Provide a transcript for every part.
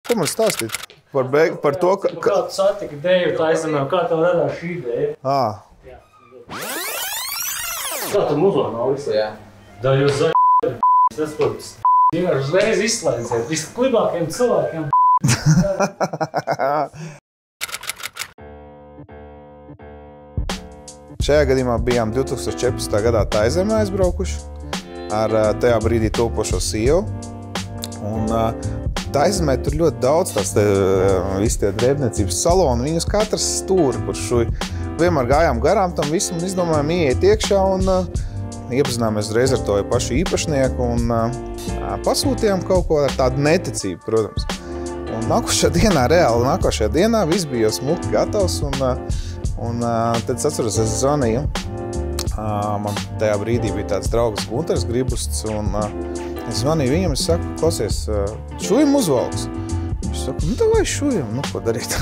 Ko man stāstīt? Par to, ka... Kā tu satiki Dēju Taizemē, kā tev radās šī ideja? Kā tu muzonu nav visu? Jā. Da jūs tas pat vienkārši uzreiz izslēdziet. Visklibākajiem cilvēkiem Šajā gadījumā bijām 2014. gadā Taizemē aizbraukuši ar tajā brīdī topošo CEO. Un Taizemē tur ļoti daudz tās visi tie drēbniecības saloni, viņus katrs stūri par šuj. Vienmēr gājām garām tam visam un izdomājām ieiet iekšā un iepazināmies reiz ar to pašu īpašnieku un pasūtījām kaut ko ar tādu neticību, protams. Un nākošajā dienā viss bija jau smuki gatavs un tad es atceros, es zvanīju. Man tajā brīdī bija tāds draugs Gunters Gribusts un es zvanīju viņam, es saku, klausies, šujam uzvalks. Viņš saka, nu davai šujam, nu ko darīt.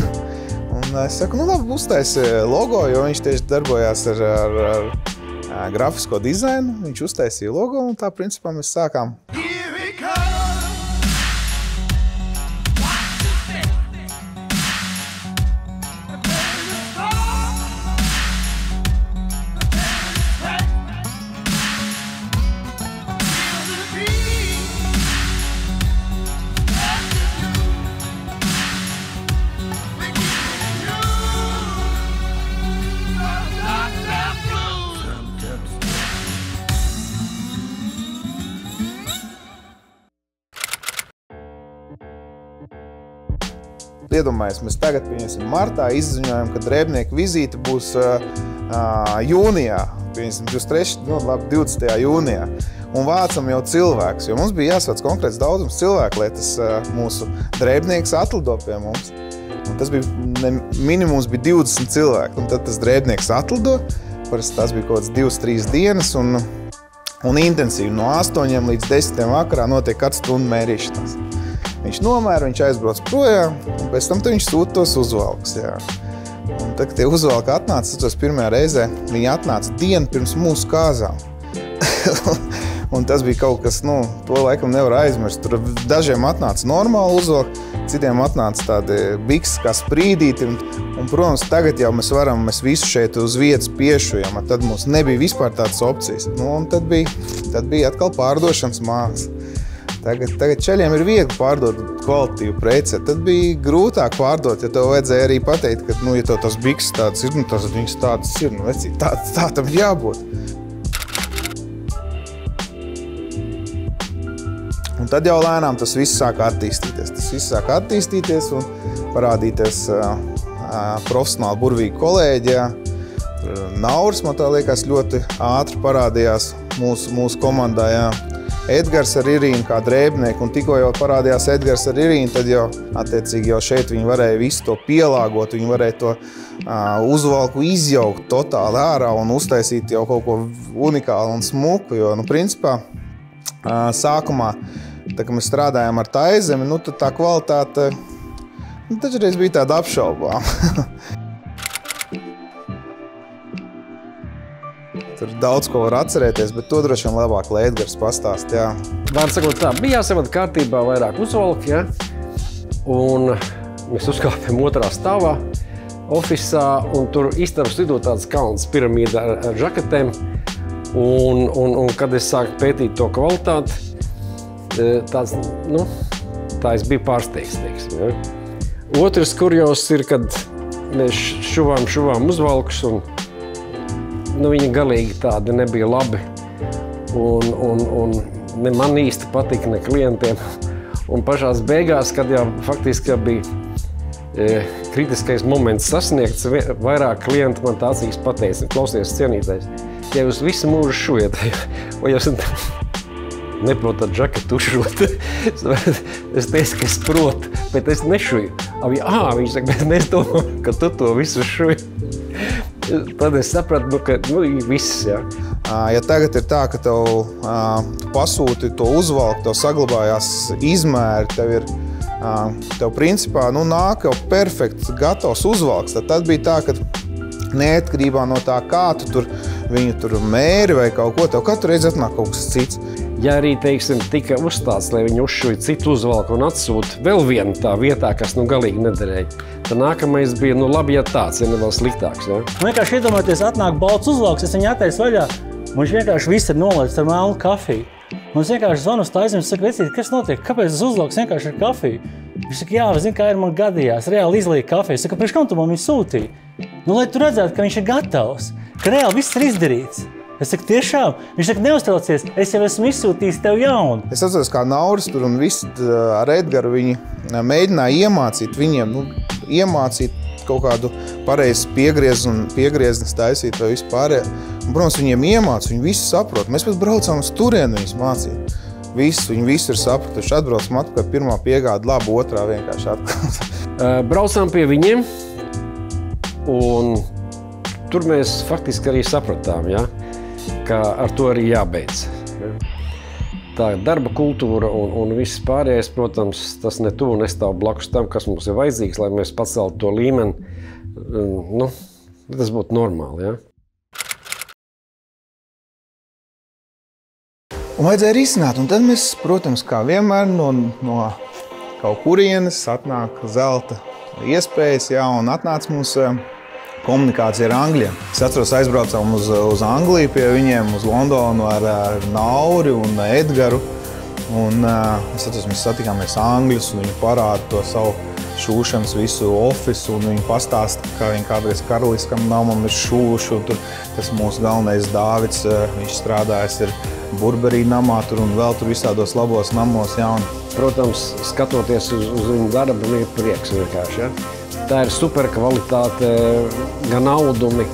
Un es saku, nu labi, uztaisi logo, jo viņš tieši darbojās ar grafisko dizainu. Viņš uztaisīja logo un tā principā mēs sākām. Iedomājies, mēs tagad, pieņemsim, martā izziņojam, ka drēbnieku vizīte būs jūnijā, pieņemsim, 20. jūnijā, un vācam jau cilvēkus, jo mums bija jāsvāc konkrēts daudzums cilvēku, lai tas mūsu drēbnieks atlido pie mums. Un tas bija, minimums bija 20 cilvēki, un tad tas drēbnieks atlido, parasti tas bija kaut kāds 2-3 dienas, un intensīvi no 8 līdz 10 vakarā notiek katru stundu mērīšanās. Viņš nomēra, viņš aizbrauc projām, un pēc tam viņš sūta tos uzvalkus. Jā. Un tad, kad tie uzvalki atnāca, tas pirmajā reizē, viņi atnāca dienu pirms mūsu kāzām. Un tas bija kaut kas, to laikam nevar aizmirst. Tur dažiem atnāca normāli uzvalki, citiem atnāca tādi bikses kā sprīdīti. Un, protams, tagad jau mēs visu šeit uz vietas piešujam, tad mums nebija vispār tādas opcijas. Un tad bija atkal pārdošanas māksla. Tagad čeļiem ir viegli pārdot kvalitīvu preci, tad bija grūtāk pārdot, ja tev vajadzēja arī pateikt, ka, ja tev tas bikses tādas ir, tas viņas tādas ir, tā tam ir jābūt. Un tad jau lēnām tas viss sāk attīstīties. Un parādīties profesionāli burvīgi kolēģi. Nauris, man tā liekas, ļoti ātri parādījās mūsu komandā. Jā. Edgars ar Irīnu kā drēbnieku, un tikko jau parādījās Edgars ar Irīnu, tad jau, attiecīgi, jau šeit viņi varēja visu to pielāgot, viņi varēja to uzvalku izjaukt totāli ārā un uztaisīt jau kaut ko unikālu un smuku, jo, principā, sākumā, tā, kad mēs strādājām ar Taizemi, tad tā kvalitāte, tačreiz bija tāda apšaubām. Tur daudz ko var atcerēties, bet to droši vien labāk, lai Edgars pastāst, jā. Vārds sakot tā, bija jāsavada kārtībā vairāk uzvalki, ja? Un mēs uzkāpjam otrā stāvā ofisā, un tur istabas vidū tāds kalns piramīda ar žaketēm. Un kad es sāku pētīt to kvalitāti, tā es biju pārsteigts, teiksim, ja? Otrs kurjos ir, kad mēs šuvām uzvalkus, un viņi galīgi tādi nebija labi, un ne man īsti patika, ne klientiem. Un pašās beigās, kad jau faktiski jau bija kritiskais moments sasniegts, vairāk klienti man tā acīs pateica, klausies cienītais, ja jūs visu mūžu šujat, vai jūs neprotat žaketu ušot. Es teicu, ka es protu, bet es nešuju. Viņš saka, bet mēs domājam, ka tu to visu šuji. Tad es sapratu, ka viss, jā. Ja tagad ir tā, ka tev pasūti to uzvalku, tev saglabājās izmēri, tev principā nāk jau perfekts, gatavs uzvalks, tad bija tā, ka neatkarībā no tā, kā tu viņu tur mēri vai kaut ko, tev katru reizi atnāk kaut kas cits. Ja arī, teiksim, tika uzstāts, lai viņi uzšuja citu uzvalku un atsūta vēl vienu tā vietā, kas galīgi nederēja, tad nākamais bija, labi, ja tāds, ja ne vēl sliktāks. Ja? Vienkārši iedomājieties, atnāk balts uzvalks, es viņu attaisu vaļā, un viņš vienkārši viss ir nolaists ar melnu kafiju. Un es vienkārši zvanu uz tā aizmēs, saka, vecīt, kas notiek? Kāpēc tas uzvalks vienkārši ar kafiju? Viņš saka, jā, zini, kā ir man gadījās, reāli izlīja kafiju. Es saku, priekš kam tu man viņu sūtīji? Lai tu redzētu, ka viņš ir gatavs, ka reāli viss ir izdarīts. Es saku, tiešām, viņš saka, neuztraucies, es jau esmu izsūtījis tev jaunu. Es atceros, kā Nauris tur un visi ar Edgaru viņi mēģināja iemācīt viņiem, iemācīt kaut kādu pareizi piegriezni taisīt vai vispārējo. Un, protams, viņiem iemāca, viņi visi saprot. Mēs pat braucām uz turieni viņus mācīt. Viņi visi ir sapratuši. Atbraucam atpakaļ, pirmā piegāda labi, otrā vienkārši atpakaļ. Braucām pie viņiem, un tur mēs faktiski arī sapratām, ja, ka ar to arī jābeidz. Ja. Tā darba kultūra un viss pārējais, protams, tas ne tuvu nestāv blakus tam, kas mums ir vajadzīgs, lai mēs paceltu to līmeni. Tas būtu normāli. Ja. Un vajadzēja risināt, un tad mēs, protams, kā vienmēr no kaut kurienes atnāk zelta iespējas, jā, un atnāca mums komunikācija ar Angļiem. Es atceros, aizbraucām uz Angliju pie viņiem, uz Londonu ar Nauri un Edgaru. Un es atceros, mēs satikāmies Angļus, un viņi parāda to savu šūšanas visu ofisu, un viņi pastāsta, kā viņi kādreiz karaliskam namam ir šūši, un tur tas mūsu galvenais Dāvids, viņš strādājas ir Burberī namā tur un vēl tur visādos labos namos. Jā, un... Protams, skatoties uz viņu darbu, ir prieks vienkārši. Ja? Tā ir super kvalitāte, gan audumi,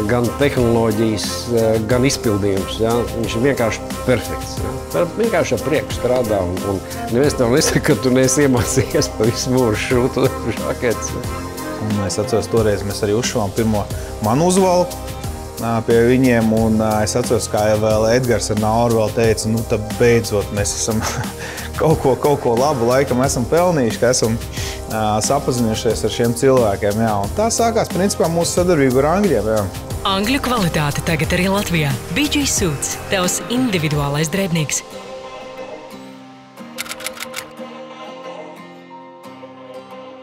gan tehnoloģijas, gan izpildījums. Ja? Viņš ir vienkārši perfekts. Ja? Vienkārši ar prieku strādā, un neviens tev nesaka, ka tu neesi iemācījies pa visu mūžu šūtu žaketes. Un es atceros, toreiz mēs arī uzšuvām pirmo manu uzvalku pie viņiem, un es atceros, kā vēl Edgars ar Nauru vēl teica, tad beidzot mēs esam kaut ko labu laikam esam pelnījuši, ka esam sapazinušies ar šiem cilvēkiem. Jā. Un tā sākās principā mūsu sadarbība ar Angļiem. Jā. Angļu kvalitāte tagad arī Latvijā. BG Suits, tavs individuālais drēbnieks.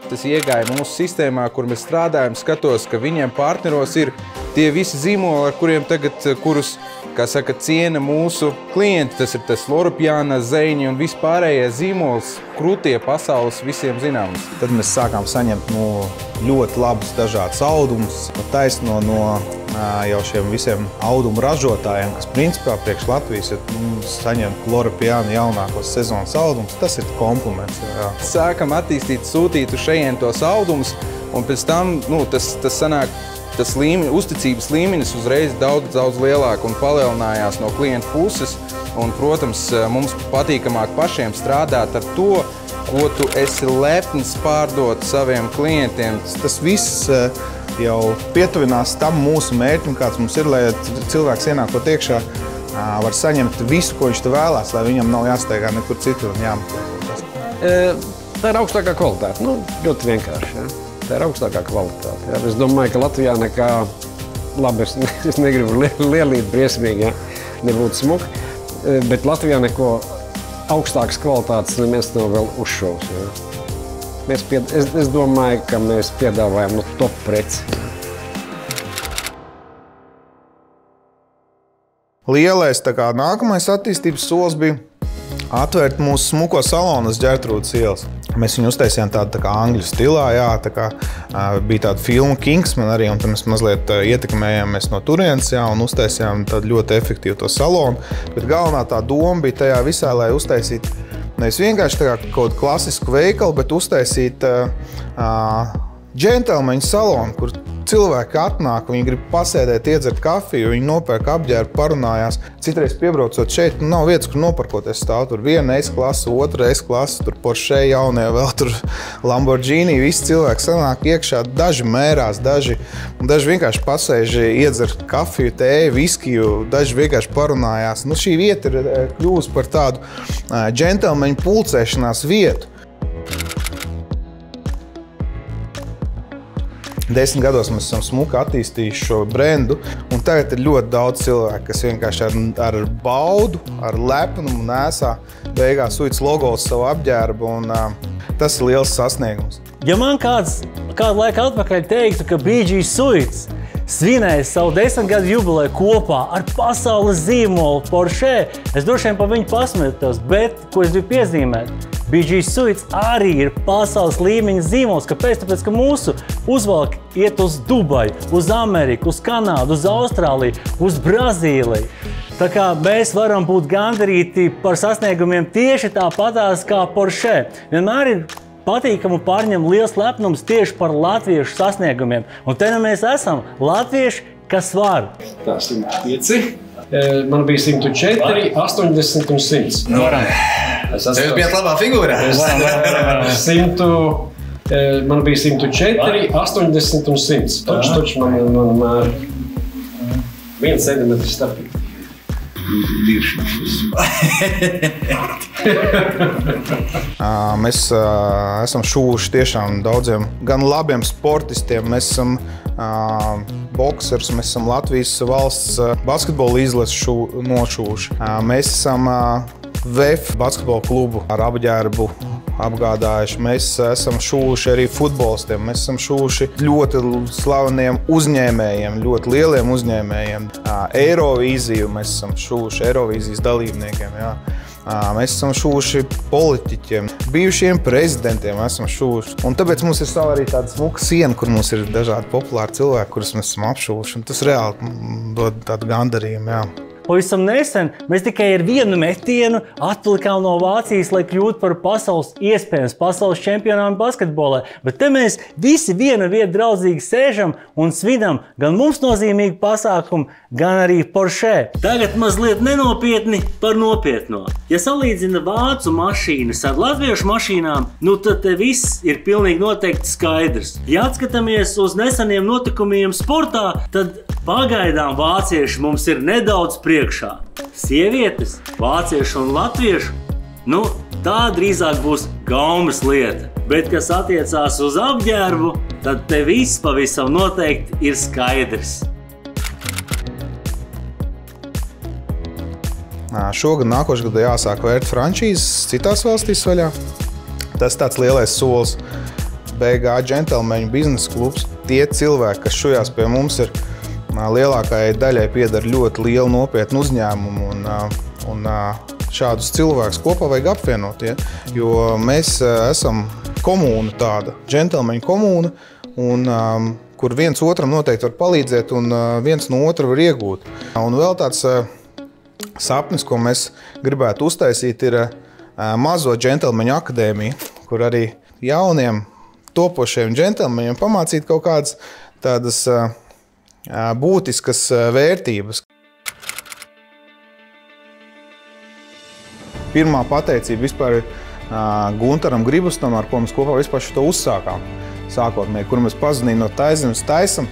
Tas iegāja mūsu sistēmā, kur mēs strādājam, skatos, ka viņiem partneros ir tie visi zīmoli, ar kuriem tagad, kurus, kā saka, ciena mūsu klienti. Tas ir tas Loropiana, Zeiņi un vispārējie zīmols, krūtie pasaules visiem zināms. Tad mēs sākām saņemt ļoti labus dažādus audumus, taisno no jau šiem visiem audumu ražotājiem, kas principā priekš Latvijas, ja saņemt Loropiana jaunākos sezonas audumus, tas ir kompliments. Jā. Sākam attīstīt, sūtīt uz šejien tos audumus, un pēc tam tas sanāk, tas uzticības līmenis uzreiz daudz lielāk un palielinājās no klienta puses. Un, protams, mums patīkamāk pašiem strādāt ar to, ko tu esi lepns pārdot saviem klientiem. Tas viss jau pietuvinās tam mūsu mērķim, kāds mums ir, lai cilvēks ienākot iekšā, var saņemt visu, ko viņš te vēlās, lai viņam nav jāsteigā nekur citur un jāmeklē. Tā ir augstākā kvalitāte. Ļoti vienkārši. Ja? Tā ir augstākā kvalitāte. Ja? Es domāju, ka Latvijā nekā, labi, es negribu lielīt briesmīgi, ja? Nebūtu smuki, bet Latvijā neko augstākas kvalitātes neviens nav vēl uzšovs. Ja? Es domāju, ka mēs piedāvājam top preci. Lielais nākamais attīstības solis bija atvērt mūsu smuko salonu uz Ģertrūdas ielas. Mēs viņu uztaisījām tādu angļu stilā, jā, bija tāda filma Kingsman arī, un tad mēs mazliet ietekmējāmies no turienes, jā, un uztaisījām tādu ļoti efektīvu to salonu. Bet galvenā tā doma bija tajā visā, lai uztaisītu nevis vienkārši kaut kādu klasisku veikalu, bet uztaisīt džentelmeņu salonu, kur cilvēki atnāk, viņi grib pasēdēt, iedzert kafiju, viņi nopērk apģērbu, parunājās. Citreiz piebraucot šeit, nav vietas, kur noparkoties stāv. Tur viena S-klasa, otra S-klasa, tur Porsche jaunie, vēl tur Lamborghini. Visi cilvēki sanāk iekšā, daži mērās, daži vienkārši pasēž, iedzer kafiju, tēju, viskiju, daži vienkārši parunājās. Šī vieta ir kļūst par tādu džentelmeņu pulcēšanās vietu. 10 gados mēs esam smuki attīstījuši šo brendu, un tagad ir ļoti daudz cilvēku, kas vienkārši ar baudu, ar lepnumu nesā beigās Suits logo uz savu apģērbu, un tas ir liels sasniegums. Ja man kādu laiku atpakaļ teiktu, ka BG Suits svinēja savu 10 gadu jubileju kopā ar pasaules zīmolu Porsche, es droši vien par viņu pasmietos, bet, ko es gribu piezīmēt, BG Suits arī ir pasaules līmeņa zīmols. Kāpēc? Tāpēc, ka mūsu uzvalki iet uz Dubaju, uz Ameriku, uz Kanādu, uz Austrāliju, uz Brazīliju. Tā kā mēs varam būt gandarīti par sasniegumiem tieši tāpatās kā Porsche. Vienmēr ir patīkamu pārņem liels lepnums tieši par latviešu sasniegumiem. Un te nu mēs esam latvieši, kas var. Tā 105. Man bija 104, 80 un 100. Jūs bijat labā figūrā. Man bija 104, 80 un 100. Taču man mēr 1 centimetrs starpīgi. Mēs esam šūši tiešām daudziem gan labiem sportistiem. Mēs esam boksers, mēs esam Latvijas valsts basketbola izlases nošūši. Mēs esam VF basketbola klubu ar apģērbu apgādājuši. Mēs esam šūši arī futbolistiem. Mēs esam šūši ļoti slaveniem uzņēmējiem, ļoti lieliem uzņēmējiem. Eirovīziju mēs esam šūši Eirovīzijas dalībniekiem. Jā. Mēs esam šūši politiķiem, bijušiem prezidentiem esam šūši. Un tāpēc mums ir arī tāda smuka siena, kur mums ir dažādi populāri cilvēki, kurus mēs esam apšūši. Un tas reāli dod tādu gandarījumu. Jā. Pavisam nesen mēs tikai ar vienu metienu atpalikām no Vācijas, lai kļūtu par pasaules čempionām basketbolā. Bet te mēs visi viena vieta draudzīgi sēžam un svinam gan mums nozīmīgu pasākumu, gan arī Porsche. Tagad mazliet nenopietni par nopietno. Ja salīdzina vācu mašīnas ar latviešu mašīnām, nu tad te viss ir pilnīgi noteikti skaidrs. Ja atskatāmies uz neseniem notikumiem sportā, tad pagaidām vācieši mums ir nedaudz priekšā. Sievietes, vācieši un latvieši, nu tā drīzāk būs gaumas lieta. Bet, kas attiecās uz apģērbu, tad te viss pavisam noteikti ir skaidrs. Šogad nākošajā gadā jāsāk vērt frančīzes citās valstīs vaļā. Tas tāds lielais solis. BG džentelmeņu biznesa klubs. Tie cilvēki, kas šujās pie mums ir, lielākajai daļai pieder ļoti lielu nopietnu uzņēmumu, un šādus cilvēkus kopā vajag apvienot, jo mēs esam komūna tāda, džentelmeņu komūna, un kur viens otram noteikti var palīdzēt un viens no otra var iegūt. Un vēl tāds sapnis, ko mēs gribētu uztaisīt, ir mazo džentelmeņu akadēmiju, kur arī jauniem topošiem džentelmeņiem pamācīt kaut kādas tādas būtiskas vērtības. Pirmā pateicība vispār ir Guntaram Gribustam, ar ko mēs kopā vispār šo uzsākām. Sākotnēji, kur mēs pazvanījām no Taizemes, taisam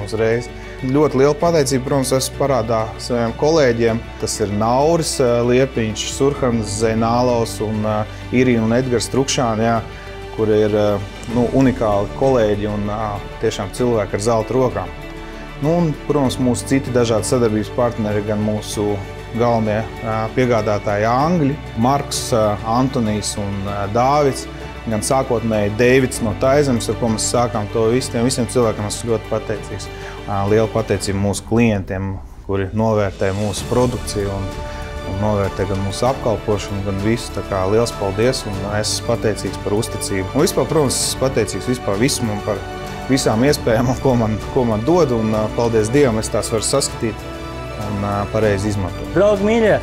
uzreiz. Ļoti liela pateicība, protams, es parādā saviem kolēģiem. Tas ir Nauris Liepiņš, Surhans Zeinālaus un Irina un Edgars Trukšāni, kur ir unikāli kolēģi un tiešām cilvēki ar zelta rokām. Un, protams, mūsu citi dažādi sadarbības partneri, gan mūsu galvenie piegādātāji Angļi, Marks, Antonijs un Dāvids, gan sākotnēji Deivids no Taizemes, ar ko mēs sākām to visiem cilvēkiem. Esmu ļoti pateicīgs. Liela pateicība mūsu klientiem, kuri novērtē mūsu produkciju un novērtē gan mūsu apkalpošanu, gan visu. Tā kā liels paldies un es esmu pateicīgs par uzticību. Un vispār, protams, esmu pateicīgs vispār visam un par visām iespējām, ko man dod, un paldies Dievam, es tās varu saskatīt un pareizi izmantot. Draugi mīļie,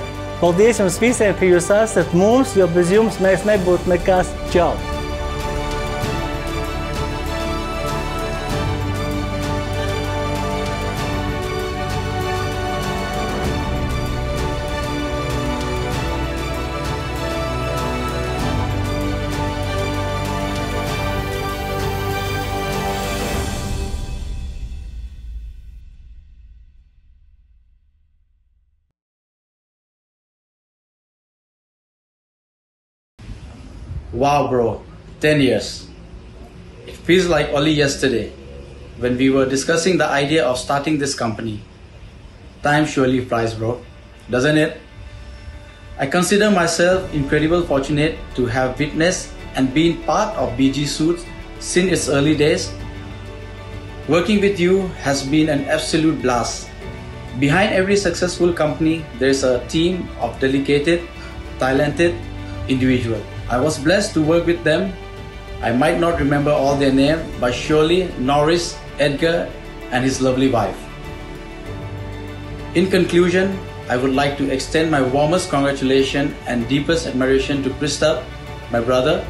paldies jums visiem, ka jūs esat mums, jo bez jums mēs nebūtu nekas. Čau! Wow, bro, 10 years. It feels like only yesterday. when we were discussing the idea of starting this company. Time surely flies, bro, doesn't it? I consider myself incredibly fortunate to have witnessed and been part of BG Suits since its early days. Working with you has been an absolute blast. Behind every successful company, there is a team of dedicated, talented individuals. I was blessed to work with them. I might not remember all their names, but surely Norris, Edgar, and his lovely wife. In conclusion, I would like to extend my warmest congratulations and deepest admiration to Christoph, my brother,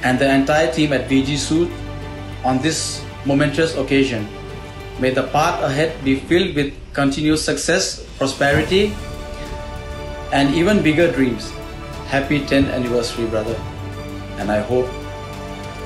and the entire team at BG Suit on this momentous occasion. May the path ahead be filled with continuous success, prosperity, and even bigger dreams. Happy 10th anniversary, brother. And I hope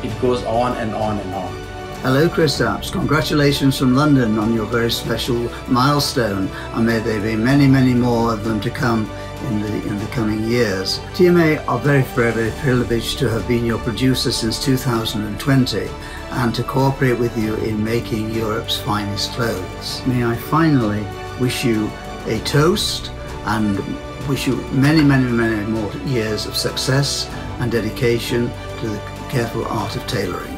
it goes on and on and on. Hello, Kristaps. Congratulations from London on your very special milestone, and may there be many, many more of them to come in the coming years. TMA are very privileged to have been your producer since 2020 and to cooperate with you in making Europe's finest clothes. May I finally wish you a toast and wish you many, many, many more years of success and dedication to the careful art of tailoring.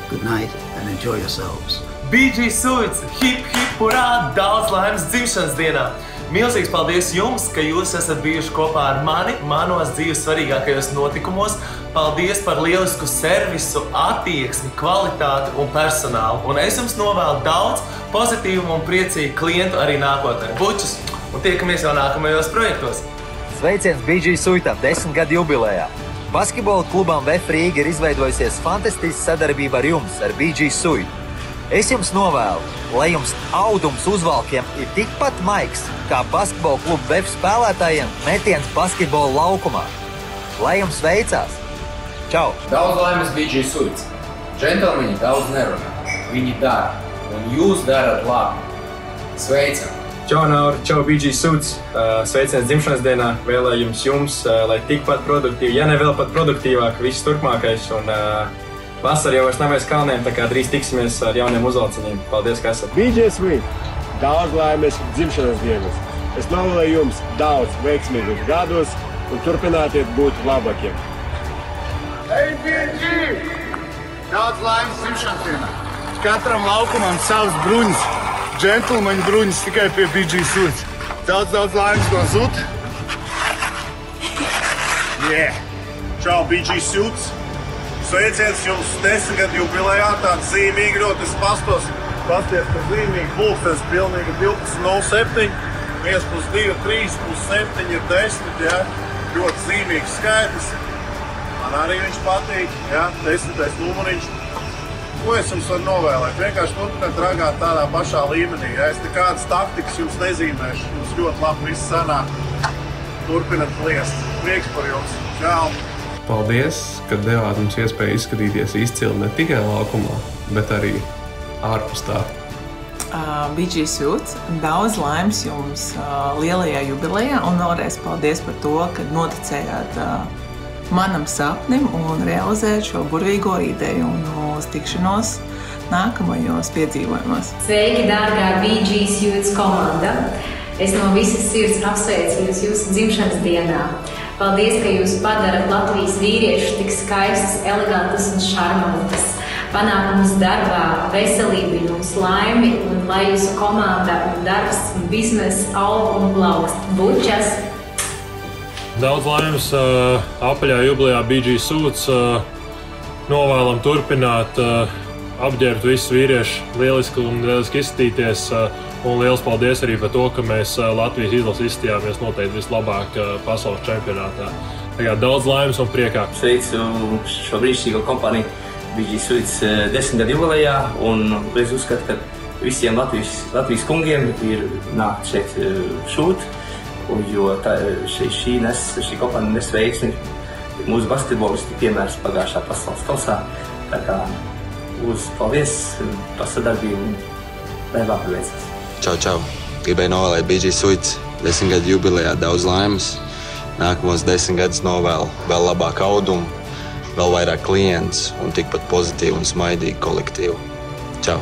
Good night and enjoy yourselves. BG Suits, hip hip hurrā, daudz laimes dzimšanas dienā! Milzīgs paldies jums, ka jūs esat bijuši kopā ar mani manos dzīves svarīgākajos notikumos. Paldies par lielisku servisu, attieksmi, kvalitāti un personālu. Un es jums novēlu daudz pozitīvumu un priecīgu klientu arī nākotnē. Bučus! Un tiekamies jau nākamajos projektos. Sveiciens BG Suitam 10 gadu jubilejā. Basketbola klubam VF Rīga ir izveidojusies fantastiska sadarbība ar jums, ar BG Suitu. Es jums novēlu, lai jums audums uzvalkiem ir tikpat maigs, kā basketbola klubu VF spēlētājiem metiens basketbola laukumā. Lai jums veicās! Čau! Daudz laimes BG Suits. Džentelmeņi daudz nerunā. Viņi dara, un jūs darat labi. Sveicam! Čau, Nauri! Čau, BG Suits! Sveiciens dzimšanas dienā. Vēlējums jums, lai tikpat produktīvi, ja ne vēl pat produktīvāk, viss turpmākais. Un vasara jau vairs nav aiz kalniem, tā kā drīz tiksimies ar jauniem uzvalciņiem. Paldies, ka esat! BG Suit! Daudz laimes dzimšanas dienas. Es novēlēju jums daudz veiksmīgus gadus un turpinātiet būt labākiem. Hey, BG! Daudz laimes dzimšanas dienā. Katram laukumam savs bruņas. Džentlmeņu bruņas tikai pie BG Suits. Daudz laimes no Zut. Yeah! Čau, BG Suits! Sveiciens jums 10 gadu jubilejā, tāds zīmīgi ļoti es pastos. Pasties par zīmīgi pulkstens pilnīgi 12.07. 1 plus 2, 3 plus 7 ir 10, ja? Ļoti zīmīgs skaitlis. Man arī viņš patīk, ja? 10. numuriņš. Ko es jums varu novēlēt? Vienkārši turpināt ragāt tādā pašā līmenī. Ja? Es nekādas taktikas jums nezīmēšu. Jums ļoti labi viss sanāk. Turpināt liest. Prieks par jums. Čau! Paldies, ka devāt mums iespēju izskatīties izcili ne tikai laukumā, bet arī ārpus tā. BG Suits, daudz laimes jums lielajā jubilejā un vēlreiz paldies par to, ka noticējāt manam sapnim un realizēt šo burvīgo ideju un uz tikšanos nākamajos piedzīvojumos. Sveiki, dārgā BG Suits komanda! Es no visas sirds apsveicu jūs jūsu dzimšanas dienā. Paldies, ka jūs padarat Latvijas vīriešus tik skaistus, elegantus un šarmantus. Panākumus darbā, veselību jums, laimi un lai jūsu komanda un darbs un bizness aug un plaukst. Bučas! Daudz laimes apaļā jubilejā BG Suits. Novēlam turpināt, apģērbt visus vīriešus, lieliski izskatīties. Un liels paldies arī par to, ka mēs Latvijas izlases izstījāmies noteikti vislabāk pasaules čempionātā. Tagad daudz laimes un priekā. Sveicu šo brīnišķīgo kompāniju BG Suits 10 gadu jubilejā. Un es uzskatu, ka visiem Latvijas kungiem ir nākt šeit šūt. Jo šī kompānija nes veiksmi mūsu basketbolisti piemērs pagājušā pasaules kausā. Tā kā paldies par sadarbību. Lai labi veicas. Čau! Gribēju novēlēt BG Suits 10 gadu jubilejā daudz laimes. Nākamos 10 gadus novēlu vēl labāku audumu, vēl vairāk klientus un tikpat pozitīvu un smaidīgu kolektīvu. Čau!